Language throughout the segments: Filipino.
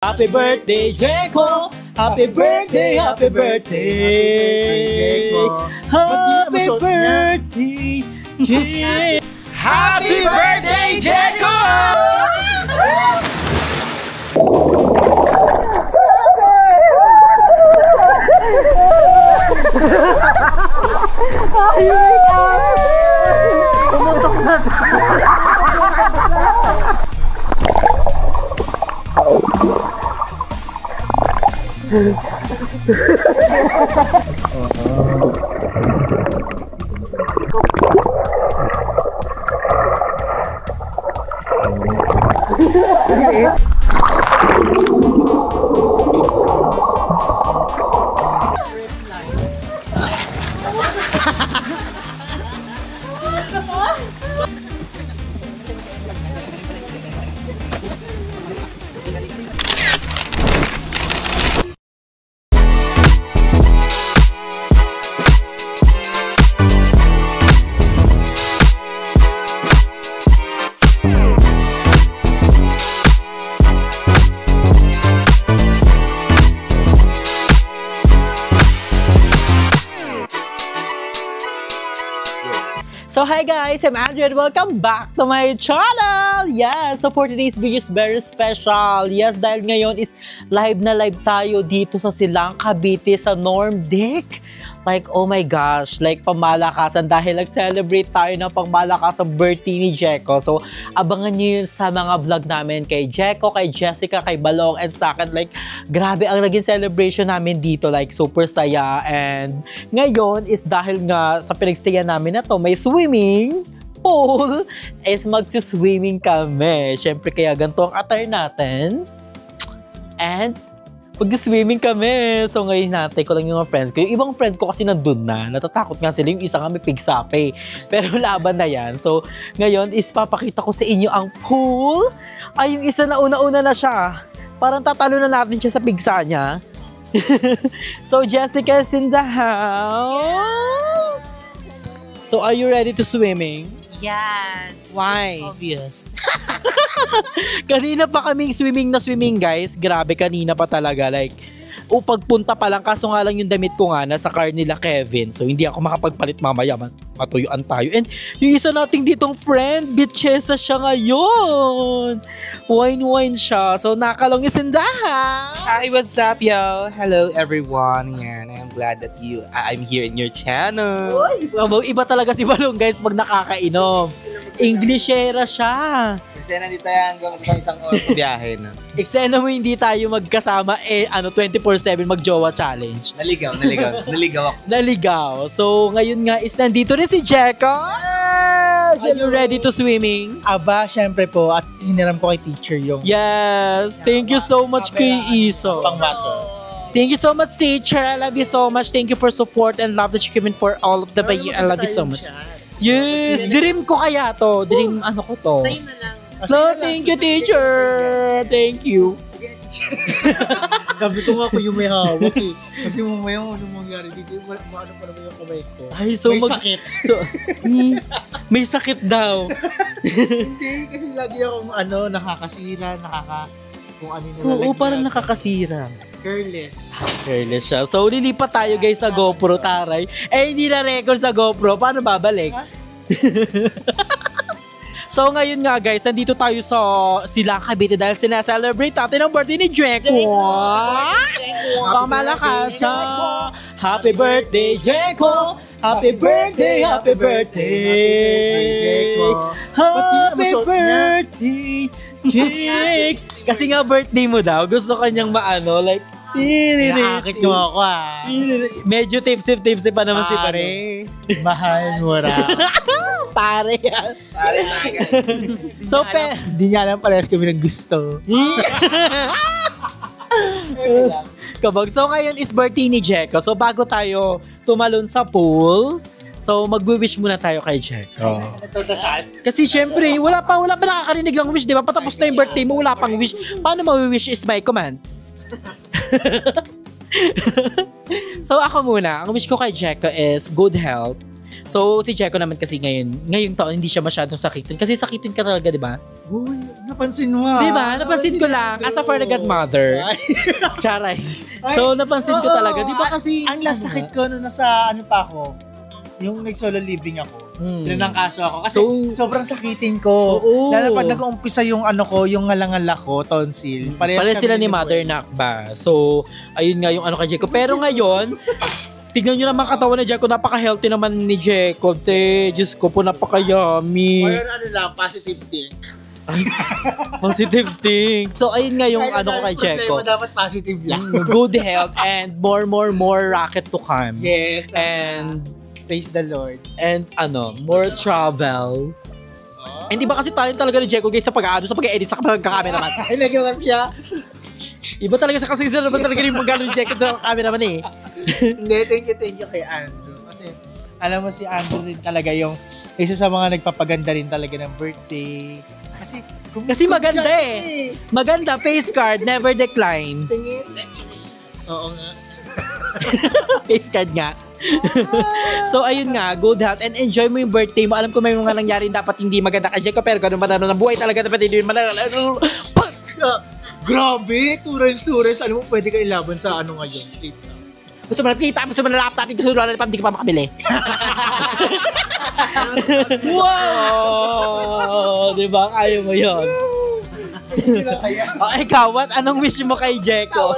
Happy birthday, Jeko! Happy birthday, happy birthday! Happy birthday, Jeko! Happy birthday, Jeko! So hi guys, I'm Andrew and welcome back to my channel! Yes, so for today's video is very special. Yes, dahil ngayon is live na live tayo dito sa Silang Cavite sa Nordic. Like, oh my gosh, like pamalakasan dahil nag-celebrate tayo ng pangmalakasang birthday ni Jeko. So, abangan nyo yun sa mga vlog namin kay Jeko, kay Jessica, kay Balong, and sa akin. Like, grabe ang naging celebration namin dito. Like, super saya. And ngayon is dahil nga sa pinagstayan namin na to, may swimming pool. Is mag-swimming kami. Siyempre, kaya ganito ang attire natin. And mag-swimming kami. So, ngayon natin ko lang yung mga friends ko. Yung ibang friends ko kasi nandun na. Natatakot nga sila. Yung isa nga may pigsape. Pero laban na yan. So, ngayon is papakita ko sa inyo ang pool. Ay, yung isa na una-una na siya. Parang tatalo na natin siya sa pigsa niya. So, Jessica is in the house. So, are you ready to swimming? Yes. Why? Obvious. Kanina pa kaming swimming, guys. Grabe, kanina pa talaga. Like, pagpunta pa lang, kaso nga lang yung damit ko nga, nasa car nila Kevin. So, hindi ako makapagpalit mamaya. Matuyuan tayo. And yung isa nating ditong friend, bitchesa siya ngayon. Wine siya. So, Nakalong is in the house. Hi, what's up, yo? Hello, everyone. Yan, I'm glad that I'm here in your channel. Uy, iba talaga si Balong, guys, pag nakakainom. Englishera siya. Kasi nandito yan, gamit ng isang oras sa biyahe, no? Eksena mo hindi tayo magkasama, 24/7 mag-jowa challenge. Naligaw ako. Naligaw. So, ngayon nga is nandito rin si Jeko. Yes! Are you ready to swimming? Aba, syempre po. At hiniram ko kay teacher yung Yes. Thank you so much kay Iso. pang-mato. Thank you so much, teacher. I love you so much. Thank you for support and love that you given for all of the bay. I love you so much. Yes. Dream ko kaya to. Dream ano ko to. Sa'yo na lang. No, thank you, teacher. Thank you. Sabi ko nga ako yung may hawak eh. Kasi mamaya anong mangyari dito, maano pa naman yung kamay ko. Ay, so may sakit. So, may sakit daw. Hindi, kasi lagi akong nakakasira, kung ano yung nalalagyan. Oo, parang nakakasira. Careless. Careless siya. So, lilipat tayo guys sa GoPro, taray. Eh, hindi na record sa GoPro. Paano babalik? So, ngayon nga guys, nandito tayo sa Silang Cavite dahil sinaselebrate natin ang birthday ni Jeko. Pangmalakasan. Happy birthday, Jeko! Happy birthday, happy birthday! Happy birthday, Jek! Kasi nga birthday mo daw, gusto kanyang maano, like, Nakakit mo ako medyo tipsy pa naman si pare. Mahal mo raw. Pare yan. Pare tayo. So, Hindi niya alam parehas kami ng gusto. Kabog. So, ngayon is birthday ni Jeko. So, bago tayo tumalon sa pool, so mag-wish muna tayo kay Jeko. Kasi syempre, wala pa nakakarinig ng wish, di ba? Patapos na yung birthday mo, wala pang wish. Paano ma-wish is my command? So, ako muna. Ang wish ko kay Jeko is good health, So, si Jeko naman kasi ngayong taon, hindi siya masyadong sakitin. Kasi sakitin ka talaga, di ba? Uy, napansin mo Di ba? Napansin ko lang, as a for the godmother. Charay. So, napansin ko talaga. Di ba kasi... Ang last sakit ko nung nasa ano pa ako, yung nag-solo living ako. Pinangkaso ako. Kasi sobrang sakitin ko. Lalo pag nag-uumpisa yung ano ko, yung ngalangala ko, tonsil. Parehas sila ni Mother Nakba. So, ayun nga yung ano kay Jeko. Pero ngayon, tignan nyo naman katawan ni Jeko. Napaka-healthy naman ni Jeko. Diyos ko po, napaka-yummy. Or ano lang, positive thing. Positive thing. So, ayun nga yung ano ko kay Jeko. Dapat positive lang. Good health and more rocket to come. Yes. And praise the Lord. And more travel. Hindi ba kasi talent talaga ni Jeko guys sa pag-aano, sa pag-edit, sa pag-cameraman. Ay, nag-rap siya. Iba talaga sa kasi naman talaga yung pag-aano ni Jeko sa cameraman eh. Hindi, thank you kay Andrew. Kasi alam mo si Andrew rin talaga yung isa sa mga nagpapaganda rin talaga ng birthday. Kasi maganda eh. Maganda, face card, never decline. Tingin. Oo nga. Face card nga. So, ayun nga, good health and enjoy mo yung birthday mo. Alam ko may mga nangyari dapat hindi maganda kay Jeko, pero ganun ba naman ang buhay talaga dapat hindi man. Grabe, turens. Alam mo, pwede ka ilaban sa ano ngayon. Gusto mo na plita, gusto mo na laptop, gusto mo na laptop, hindi ka pa makabili. Wow! Diba? Kaya mo yun. Ikaw, anong wish mo kay Jeko?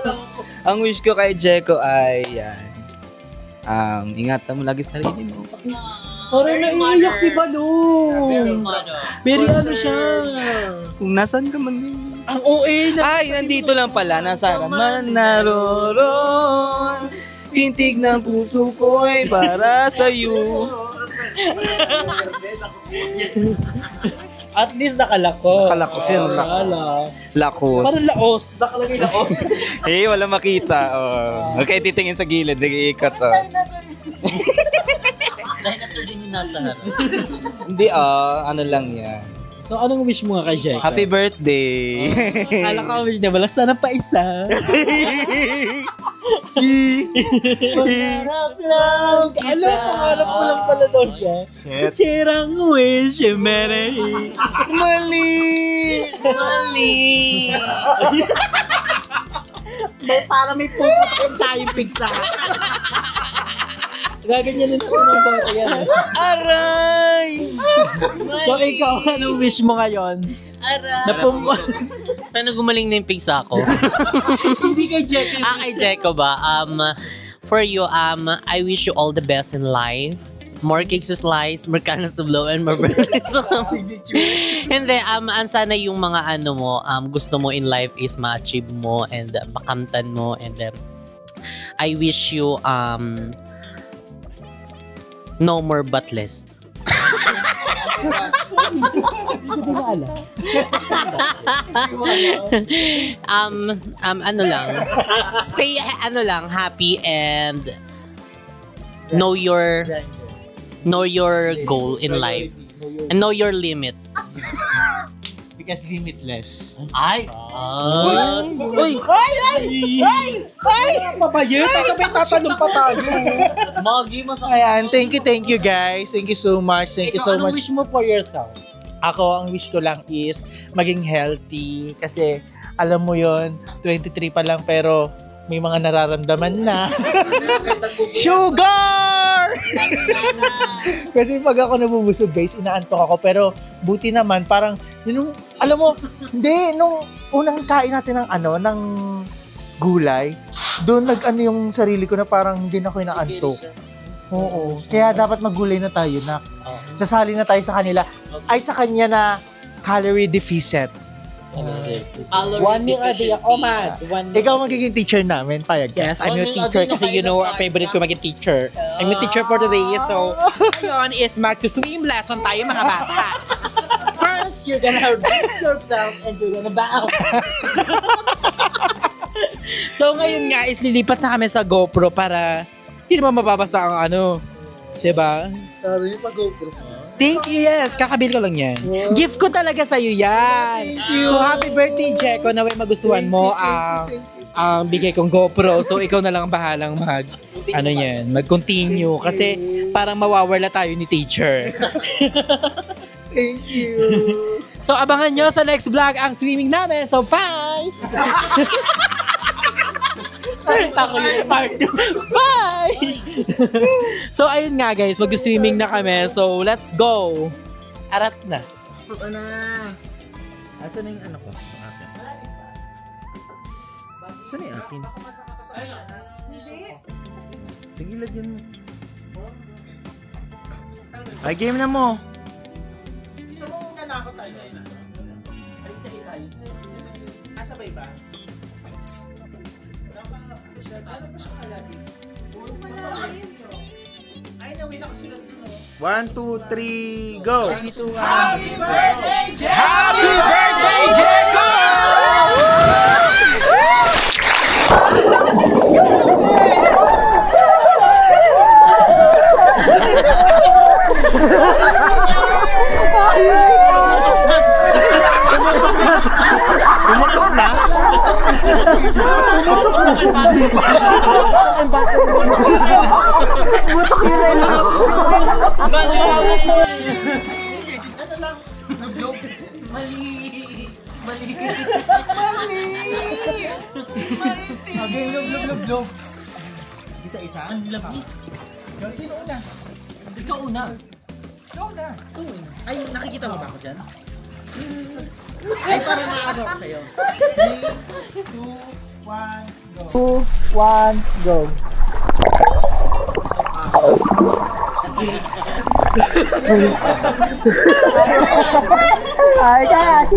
Ang wish ko kay Jeko ay yan. Ingatan mo lagi sarili mo. Parang naiiyak si Balong. Very ano siya. Kung nasan ka man din. Ang OA na. Ay, nandito lang pala. Nasaan man naroon. Pintig ng puso ko'y para sa'yo. At least nakalako. Nakalakos yun. Lakos. Parang laos. Nakalagay laos. Eh, wala makita. Okay, titingin sa gilid. Nag-iikot. Dinosaur din yung nasa harap. Hindi, ano lang yan. So, anong wish mo nga kay Jeko? Happy birthday! Kala ka wish niya, wala sana pa isa. Pangarap lang kita. Pangarap mo lang pala daw siya. Cherang wish, mere. Mali! Para may puputin tayong pigsa. Gaganyan natin ng bata yan. Aray! So, ikaw, anong wish mo ngayon? Sana gumaling na yung pigsa ko. Hindi kay Jeko. Kay Jeko ba? For you, I wish you all the best in life. More cakes to slice, more candles to blow, and more birthdays to come. Hindi, sana yung mga gusto mo in life is ma-achieve mo and makamtan mo. And I wish you, no more but less. Stay happy and know your goal in life and know your limit. Because limitless. Ay! Uy! Papayo, sabay tatanong pa tayo. Magi, masakit. Ayan, thank you guys. Thank you so much. Thank you so Anong much. wish mo for yourself? Ako, ang wish ko lang is maging healthy. Kasi, alam mo yon 23 pa lang pero may mga nararamdaman na. Sugar! Kasi pag ako nabubusog guys, inaantok ako. Pero buti naman, parang, alam mo, hindi, nung unang kain natin ng gulay, doon yung sarili ko na parang hindi na ako inaantok. Oo. Kaya dapat maggulay na tayo na. Sasali na tayo sa kanila. Ay sa kanya na calorie deficit. One meal a day. Oh, man. Ikaw magiging teacher namin, payag ka. Yes, I'm your teacher kasi favorite ko maging teacher. I'm your teacher for today. So, ngayon is mag-swim lesson tayo mga bata. First, you're gonna rinse yourself and you're gonna bow. So, ngayon nga is lilipat na kami sa GoPro para hindi naman mababasa ang diba? Sorry, pag-GoPro. Thank you, yes. Kakabili ko lang yan. Wow. Gift ko talaga sa'yo yan. Thank you. So, happy birthday, Jeko. Naway magustuhan mo ang bigay kong GoPro. So, ikaw na lang bahalang ano yan, mag-continue kasi parang mawawala tayo ni teacher. Thank you. So, abangan nyo sa next vlog ang swimming namin. So, bye! Nakita ko yung part. Bye! So, ayun nga guys, mag-swimming na kami. So, let's go! Arat na. Ano na? Asan na yung ano ko? Saan yung akin? Tigilad yun mo. Ay, game na mo. Gusto mo nanakot tayo? Ay, isa-isa. Asa ba iba? Ano pa siya kalati? Ay, nawin ako sulat dito. 1, 2, 3, go! Happy birthday, Jacob! Happy birthday, Jacob! Pumutok na? Okay, lub. Isa-isa? Ang labi. Sino una? Ikaw una. Ay, nakikita mo ba ako dyan? Ay, parang maano ako sa'yo. 3, 2, 1, go. 2, 1, go. Ay, guys!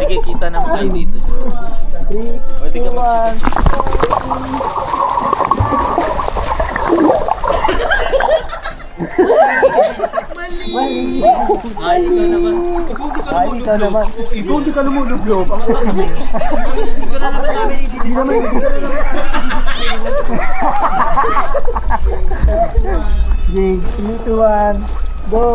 Sige, kita naman tayo dito. 3, 2, 1. Mali! Ay, ikaw naman. Ikaw naman. Ikaw hindi ka lumulublob. Hindi ko na naman namin i-display. Jig, 3, 2, 1, go!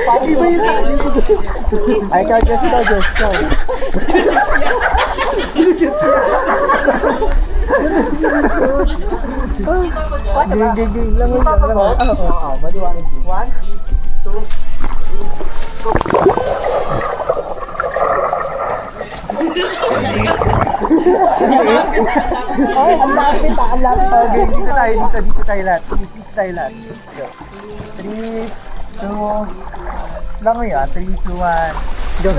Pati ba yun? Ay, ikaw, just. Ging. Langoy. Oo, maliwanag. 1, 2, 3. Ay, ang lapit. Dito tayo lahat. 3, 2, langoy 3, 2, 1, go!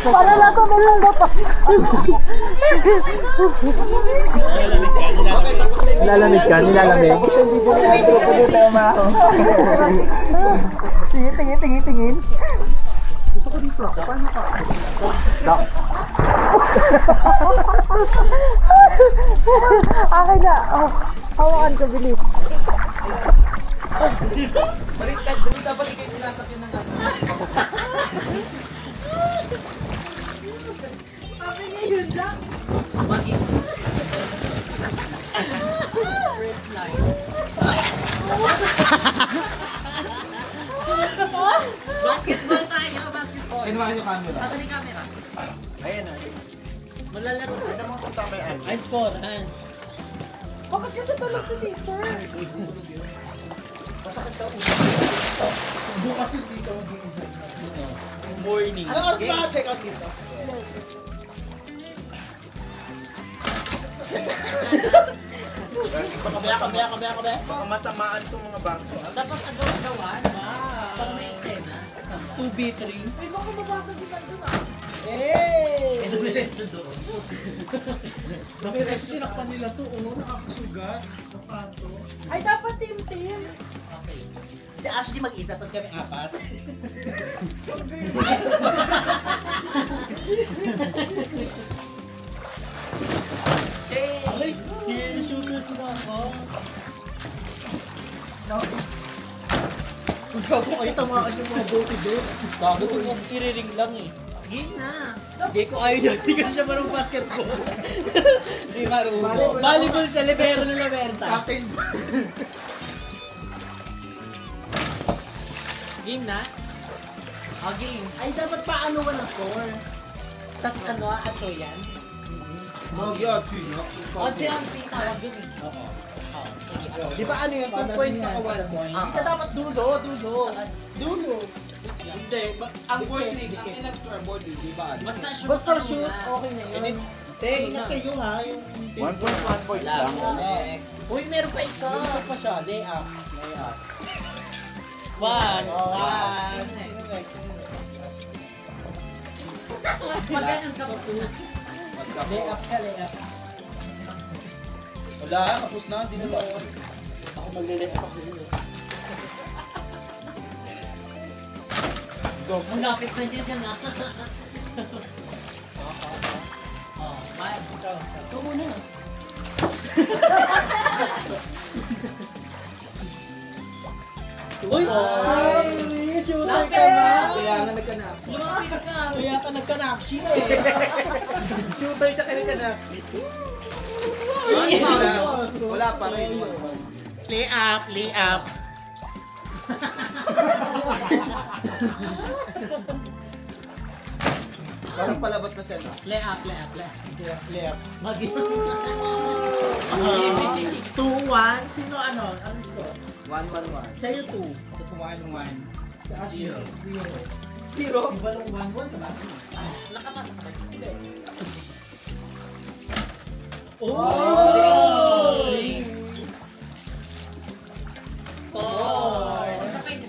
Para na ito, meron pa. Nilalamig ka? Tingin. Gusto ko dito. Paano ka? Akin na. Hawakan ko, bilis. Baliktad, dapat ikay sinasakyan ng nasa. Sabi niya yun lang. Bakit? First line. Basketball tayo, basketball. Ay, naman yung camera. Saan yung camera? Ayan na. Malalaro tayo. Ano mga punta may ano? Ay, scorehan. Bakit kasi tulog si teacher? Masakit ka ulo. Bukas yung dito. Morning. Anong oras ba check out dito? Kabaya. Baka matamaan itong mga bangso. Dapat agaw-agawan. Pag may eksena. 2B3. Ay, baka mabasag yung nandun ah. Hey! Ito diretso doon. Bakit sinakpan nila to? Nakakasugat. Napato. Ay, dapat team-team. Okay. Si Ashley mag-isa, tapos kami 4. Ay, sugars na ako. Gago kayo tamaan yung mga bote doon. Gago ko kung iriring lang eh. Game na. Jay ko ayaw niya, hindi kasi siya marunong basketball. Hindi marunong. Volleyball siya, libero na Laberta. Captain. Game na? Oh, game. Ay, dapat paano ka ng score? Tapos ano, ato yan? Onsi, tawag yun eh. Oo. Oh, sige. Di ba ano yun? 2 points sa 1 point? Hindi ka dapat dulo. Dulo. Hindi, ang board league, ang ilag-scoreboard, di ba? Basta shoot. Basta shoot, okay na yun. Ingat kayo ha, yung... 1 point lang. Next. Uy, meron pa isa. Dulo pa siya, lay up. One. One. Maganon ka po. Lay up ka, lay up. Wala, kapos na, di na ba? Ako maglilay up ako yun. Malapit na dyan ka na. Oh, bye. Ito muna. Uy! Ay! Shooter ka na! Kaya nga nagkanap. Lumapit ka. Kaya ka nagkanakshi eh! Shooter siya ka nagkanakshi. Wala pa rin. Lay up, lay up. Parang palabas na siya na. Play up, play up, play up. Lay up. Mag-ibig. 2-1. Sino ano? Ano score? 1-1-1. Sa'yo 2. Tapos 1-1. Saka 0. 0? Iba lang 1-1 ka ba? Nakapasok ka. Oh!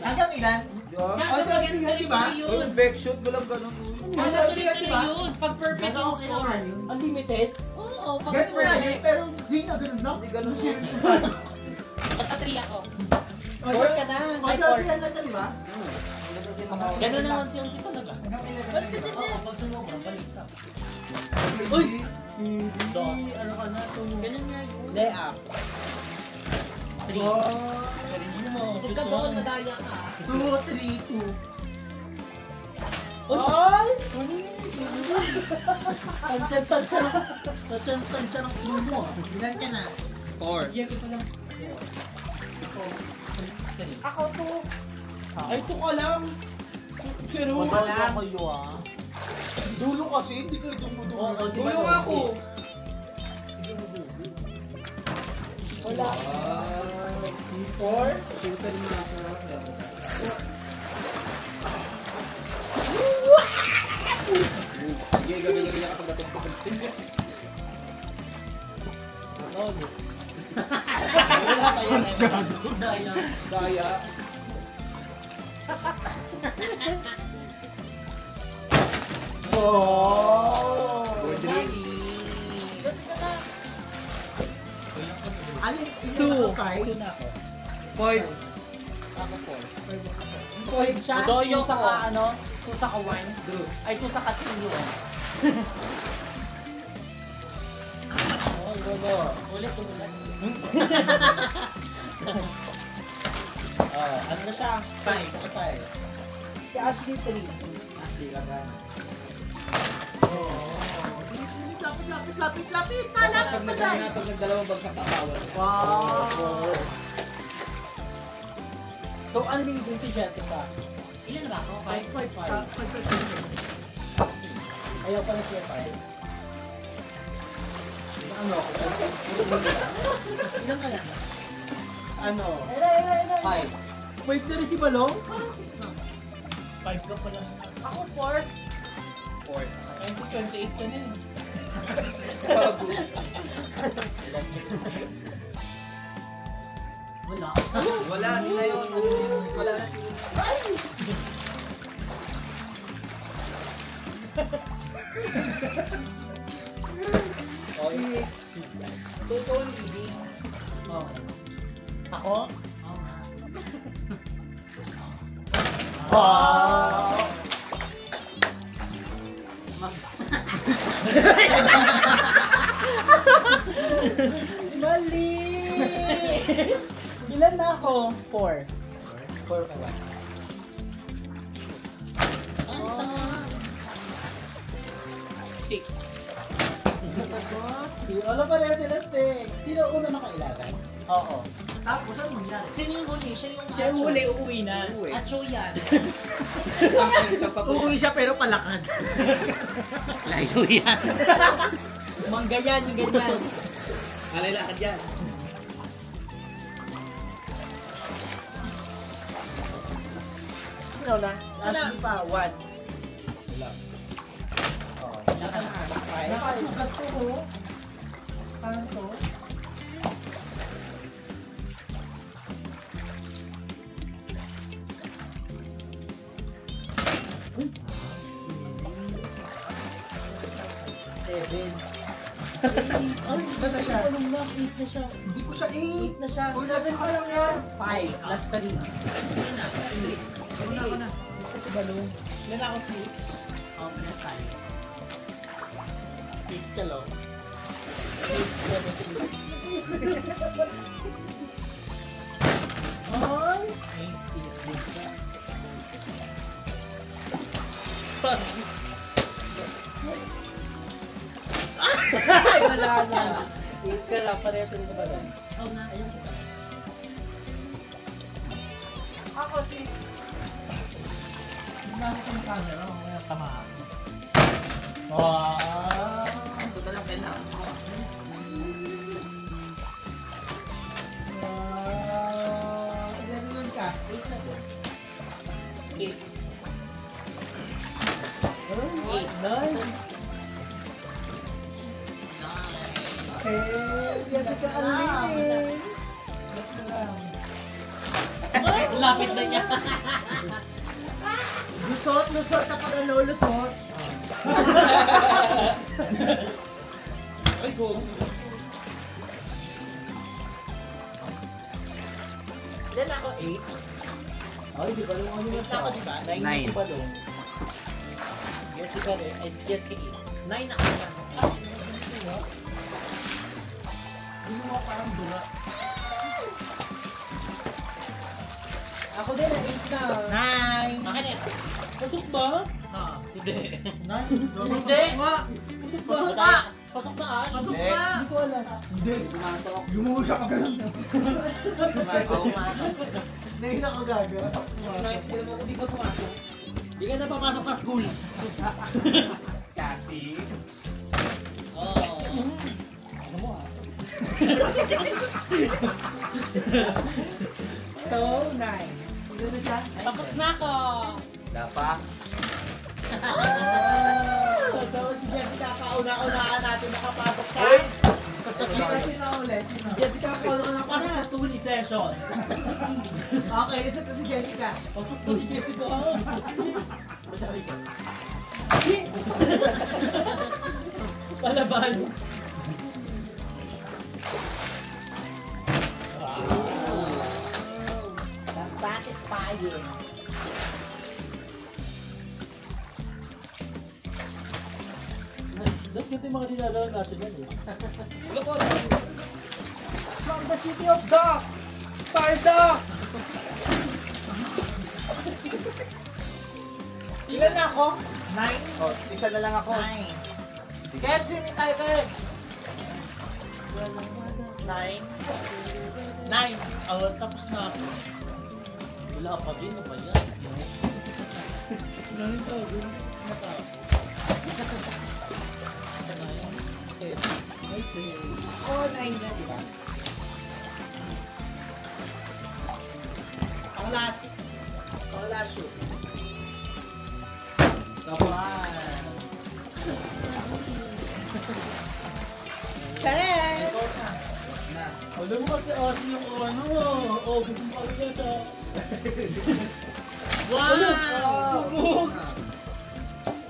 Hanggang ilan? Kasi maganda di ba? yun. Back shoot, walang ganun. Maganda yun. Pag perfect yung score. Unlimited? Oo, pag Ganun na yun, perfect. pero hindi na ganun lang. Hindi ganun. Basta 3 ako. Four ka na. Ay, Magkano four. sila lang, di ba? Ganun naman si Onsi talaga. Basta din Oo, pag sumobra, balik ka. Uy! Dos. Ano ka na? Ganun nga yun. Lay up. 3. Galing mo. Huwag ka doon, madaya ka. 2, 3, 2. Ay! Tansyan ang ulo mo. Ilan ka na? 4. Ako to. Ay, 2 ka lang. Pero Wala kayo ah. dulo kasi, hindi ka dumudulo. Oo, si Tulong ako. Wala. 4. Sige, gabi-gabi niya kapag natumpok. Wala pa yan. Daya. Oh! Ano yung 2? 5 na ako. 5. Ako 4. 5 siya? Doyo Kung sa ko. ka ano? Kung sa ka 1? Ay, kung sa ka 3 Oh, go. Ulit, ulit. Oh, ano na siya? 5. 5. Si Ashley 3. Ashley, lagan. Lapit. Pag nagdalawang bagsak na bawal. Wow! So, ang leading si Jessica. Ilan ba ako? 5. Ayaw pala siya 5. Ano? Ilan ka na? Ano? 5. 5 na rin si Balong? Parang 6 na. 5 ka pala. Ako 4. 28 ka na eh. Wala. Wala, hindi na yun. Wala na si Totoo leading. Okay. Ako? Oo nga. Wow! Mali! Ilan na ako? 4. 4 ka ba? Ang tama. 6. Wala pa rin sila 6. Sino una makailaban? Oo. Tapos, ano mangyari? Sino yung huli? Siya yung Siya yung huli, uuwi na. Acho yan. Uuwi siya pero palakad. Layo yan. Manggayan yung ganyan. Malalakad yan. Ano na? Last pa, 1. Wala. Oh, Nakasugat ko ko. Ano to? Seven. Ay, iba na siya. Anong na? 8 na siya. Hindi ko siya 8 na siya. 7 pa lang yan. 5. Last pa rin. Una ko na. Ito balong. Yan ako 6. Oh, pinasal. 8 ka lang. 8, 7, 8. Ay! 8. Ay, wala na. 8 ka lang. Parehas rin ka ba doon? Oh, na, ayun. Ako, 6. Ginamit yung camera. Mamaya tamaan. Wow! Ito na lang kailangan ko. Wow! Ilan nun ka? 8 na to. 6. 9. Eh, Jessica Arlene. Lapit na niya. Lusot kapag ano, lusot. Ay, go. Ilan ako? 8? Ay, di ba lumang yun Ako, di ba? 9 Nine. ba lumang? Jessica rin. Ay, Jessica 8. 9 ako na. Hindi mo parang dura. Ako din na 8 na. 9. Akin eh. Pasok ba? Ha? Hindi. 9? Hindi. Pasok ba? Pasok na. Pasok na ah. Pasok Hindi. ba? Hindi ko alam. Hindi. Lumuhod siya pagkaroon. Hindi na ako gaga. Hindi ka pumasok. Hindi ka na papasok sa school. Kasi. Oo. Ano mo ah? So, 9. Ano siya? Tapos na ako. Wala pa. So, si Jessica, kauna-unaan natin nakapasok sa... Uy! Sino ulit? Jessica, kauna-unaan nakapasok sa tuli session. Okay, isa to si Jessica. Pasok po si Jessica. Palaban. Satisfying. Dapat ganito yung mga dinadala national eh. From the city of Dock! Sparta! Ilan na ako? 9? Oh, isa na lang ako. 9. Get yun ni tayo kayo. 9. 9. Oh, tapos na ako. Wala pa din. Ano ba yan? 9 to. Oh, 9 na, diba? Ang last. Ang last shoot. Ten! Alam mo kasi Ozzy yung ano, oh, gusto mo kami siya. Wow! Bumog!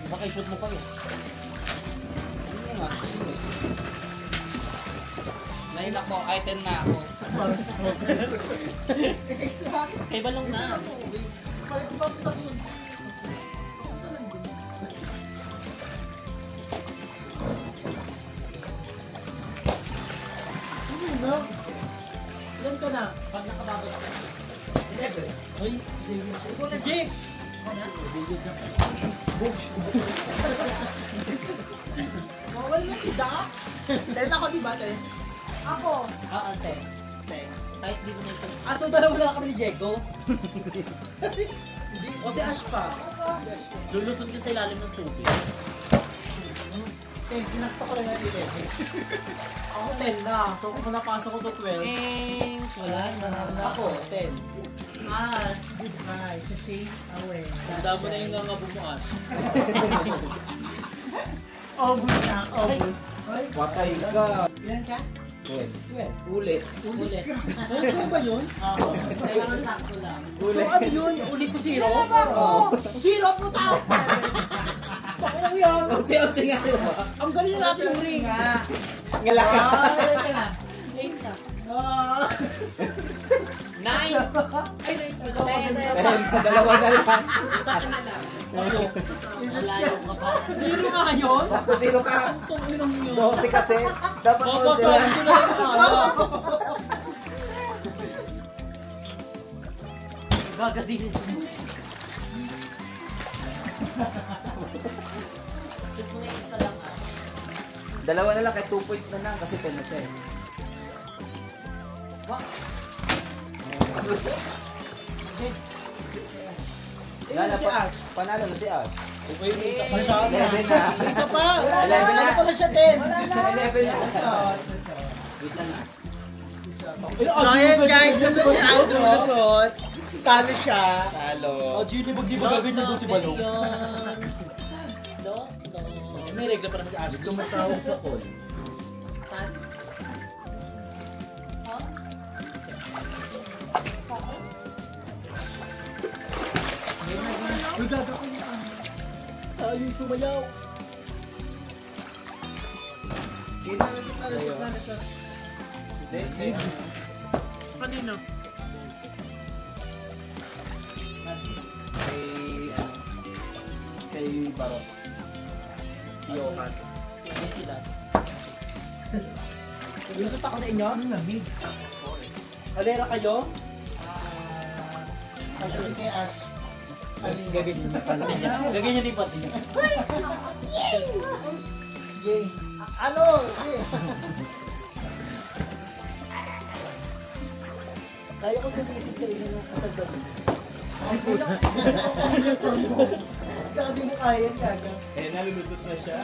Baka i-shoot mo pa yun. 9 ako, ay 10 na ako. Kay balong na. Balik ko pa kita dun. No? Ilan ka na? Pag nakababot ako. 11. Ay, David. Ikaw na, Jake! Da? Ten ako, di ba, Ten? Ako. Oo, te. Kahit di mo na ito. Ah, so dalawa na kami ni Diego? Hindi. O si Ash pa. Lulusot yun sa ilalim ng tubig. Ten, sinakta ko lang natin Ten. Ako 10 na. So kung napasok ko to 12. Wala na. Ako, 10. Ash, goodbye. To chase away. Tanda mo na yung nangabog mo, Ash. Obus na, obus. Patay ka. Ilan ka? 12. 12. Ulit. Ulit. Ano ba yun? Oo. Kailangan sakto lang. Ulit. Ano yun? Ulit ko zero? Oo. Zero, puta! Pakilang yan! Unsi-unsi nga yun ba? Ang galing na natin yung ring. Ngala ka. Late ka na. Late na. Ah. 9. Ay, 10. Dalawa na lang. Isa ka na lang. Malayo ka pa. Zero nga yun? Bakit zero ka? Ang inang yun. 12 kasi. Dapat 11 Babasahin lang. ko na yung alam. Gagadinin mo. Shoot mo na yung isa lang ah. Dalawa na lang, kahit 2 points na lang kasi 10 na siya eh. Wala Si pa. Ash. Panalo na si Ash. Masyado. 11 na. Isa pa. 11 na. Ano pala siya 10? 11 na. Wait lang ah. So ayan guys, nandun si Aldo Lusot. Talo siya. Talo. Oh, Gini, di ba gagawin niya doon si Balong? Dot. May regla pa naman si Ash. Tumatawag sa call. Uy, gaga ko niya. Ayaw sumayaw. Hindi. Kanino? Kay Baro. Si Johan. Ilusot ako sa inyo? Ano lamig? Kalera kayo? Sabi kay Ash. Gagawin niyo pala niya. Gagawin niyo din pati niya. Yay. Ano? Yay. Kaya ko sabihin sa inyo na katagabi. Tsaka di mo kaya yan, gaga. Eh, nalulusot na siya.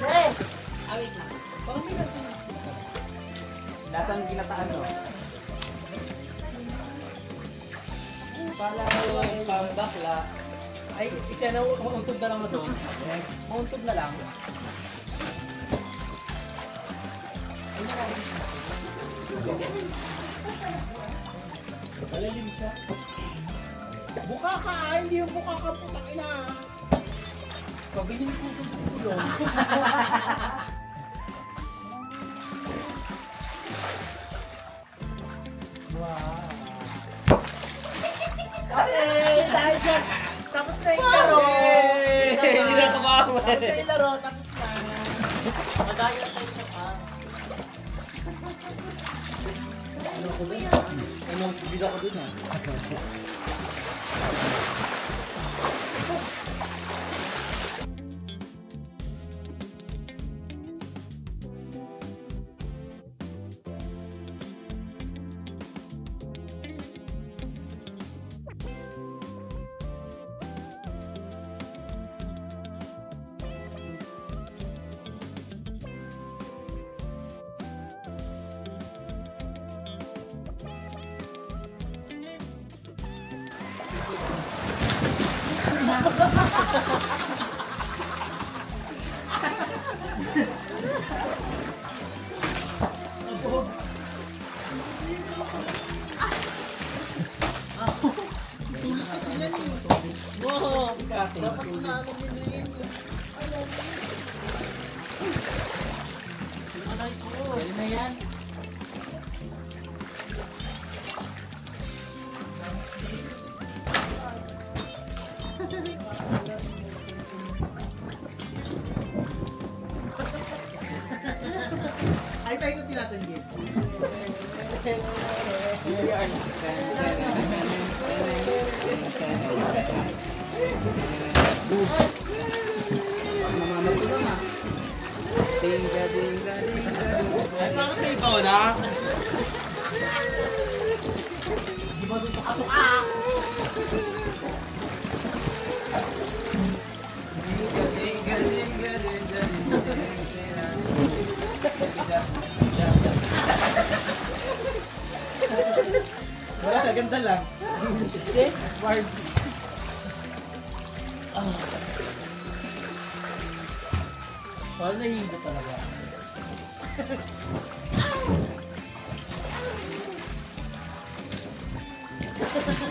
Yes! Awit lang. Nasaan ginataan no? Pala ko yung bakla. Ay, isa na mauntog na lang na doon. Mauntog na lang. Malalim siya. Buka ka! Hindi yung buka ka, putang ina! Pabili ko ito yun. Wow! Okay, dahil dyan. Tapos na yung laro. Hindi na kumawa. Tapos na yung laro, tapos na. Madaya tayo sa pa. Ano ako dun? Ano, bida ko dun Tulis kasi yan eh. Wow! Dapat na ano nilin. Dali na yan. Ay, tayo kung tinatanggit. ko na. Di ba dito kasuka? Wala na, ganda lang. Okay, word. Parang nahihigo talaga.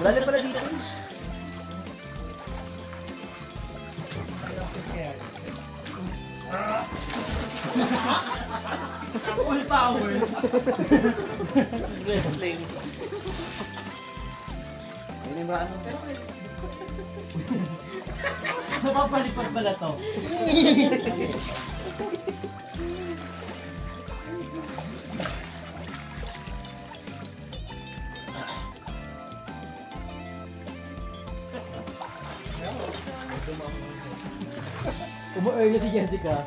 Wala na pala dito. Full power. Wrestling. Ayun ba ano? Napapalipad pala to. Umu-early si Jessica.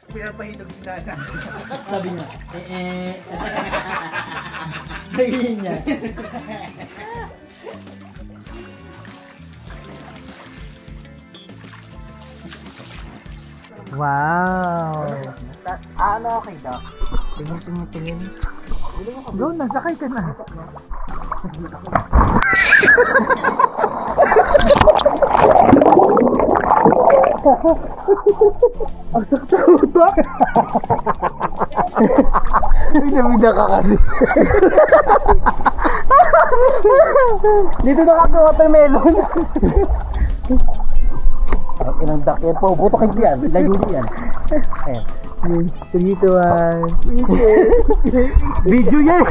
Pinapahinog si Nana. Sabi niya, Ayun niya. Wow! Ano okay daw? Tingin. Bro, nasakay ka na. Ang sakta-uto. Binamida ka kasi. Dito na ka watermelon. Ang inang yan po, buto kayo yan. Layo yan. Ayan. 3, 2, 1. Video yan.